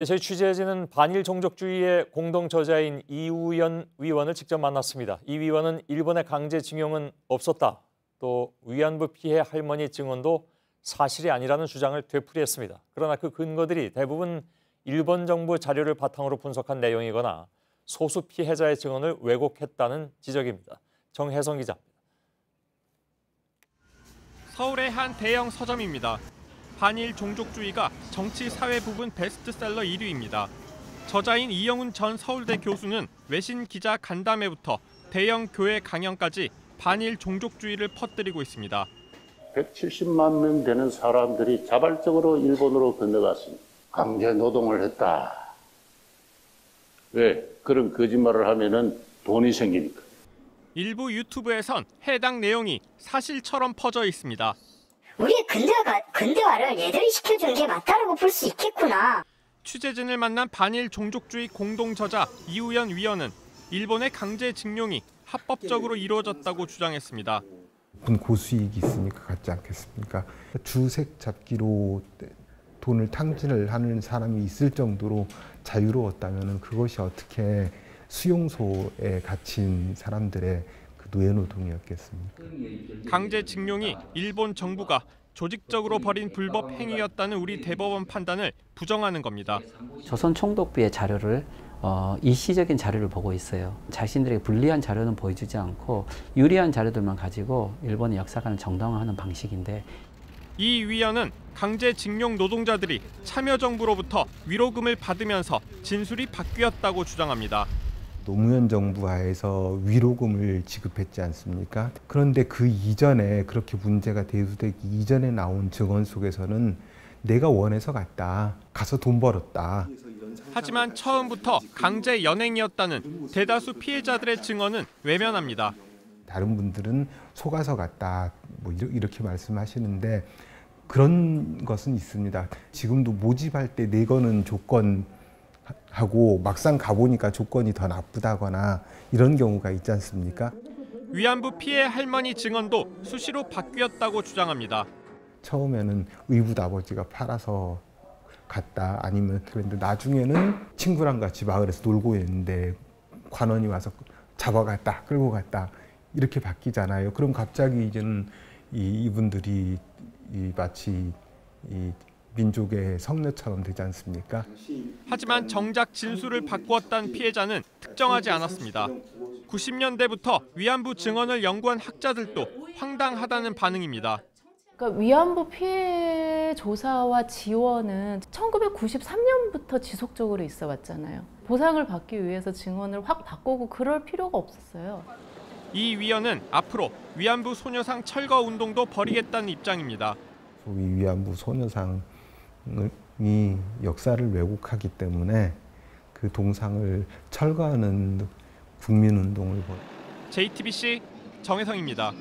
저희 취재진은 반일 종족주의의 공동 저자인 이우연 위원을 직접 만났습니다. 이 위원은 일본의 강제징용은 없었다. 또 위안부 피해 할머니 증언도 사실이 아니라는 주장을 되풀이했습니다. 그러나 그 근거들이 대부분 일본 정부 자료를 바탕으로 분석한 내용이거나 소수 피해자의 증언을 왜곡했다는 지적입니다. 정혜성 기자입니다. 서울의 한 대형 서점입니다. 반일 종족주의가 정치 사회 부분 베스트셀러 1위입니다. 저자인 이영훈 전 서울대 교수는 외신 기자 간담회부터 대형 교회 강연까지 반일 종족주의를 퍼뜨리고 있습니다. 170만 명 되는 사람들이 자발적으로 일본으로 건너갔습니다. 강제 노동을 했다. 왜? 그런 거짓말을 하면은 돈이 생기니까. 일부 유튜브에선 해당 내용이 사실처럼 퍼져 있습니다. 우리의 근대화를 얘들이 시켜준 게 맞다라고 볼 수 있겠구나. 취재진을 만난 반일 종족주의 공동 저자 이우연 위원은 일본의 강제징용이 합법적으로 이루어졌다고 주장했습니다. 고수익이 있으니까 같지 않겠습니까? 주색 잡기로 돈을 탕진을 하는 사람이 있을 정도로 자유로웠다면 그것이 어떻게 수용소에 갇힌 사람들의 그 노예노동이었겠습니까? 강제징용이 일본 정부가 조직적으로 벌인 불법 행위였다는 우리 대법원 판단을 부정하는 겁니다. 조선 총독부의 자료를 일시적인 자료를 보고 있어요. 자신들에게 불리한 자료는 보여주지 않고 유리한 자료들만 가지고 일본의 역사관을 정당화하는 방식인데, 이 위원은 강제징용 노동자들이 참여정부로부터 위로금을 받으면서 진술이 바뀌었다고 주장합니다. 노무현 정부 하에서 위로금을 지급했지 않습니까? 그런데 그 이전에, 그렇게 문제가 대두되기 이전에 나온 증언 속에서는 내가 원해서 갔다, 가서 돈 벌었다. 하지만 처음부터 강제 연행이었다는 대다수 피해자들의 증언은 외면합니다. 다른 분들은 속아서 갔다, 뭐 이렇게 말씀하시는데 그런 것은 있습니다. 지금도 모집할 때 내거는 조건하고 막상 가보니까 조건이 더 나쁘다거나 이런 경우가 있지 않습니까? 위안부 피해 할머니 증언도 수시로 바뀌었다고 주장합니다. 처음에는 의붓 아버지가 팔아서 갔다, 아니면 그런데 나중에는 친구랑 같이 마을에서 놀고 있는데 관원이 와서 잡아갔다, 끌고 갔다, 이렇게 바뀌잖아요. 그럼 갑자기 이제는 이분들이 마치 민족의 성녀처럼 되지 않습니까? 하지만 정작 진술을 바꾸었다는 피해자는 특정하지 않았습니다. 90년대부터 위안부 증언을 연구한 학자들도 황당하다는 반응입니다. 그러니까 위안부 피해 조사와 지원은 1993년부터 지속적으로 있어 왔잖아요. 보상을 받기 위해서 증언을 확 바꾸고 그럴 필요가 없었어요. 이 위원은 앞으로 위안부 소녀상 철거 운동도 벌이겠다는 입장입니다. 소위 위안부 소녀상이 역사를 왜곡하기 때문에 그 동상을 철거하는 국민운동을 JTBC 정혜성입니다.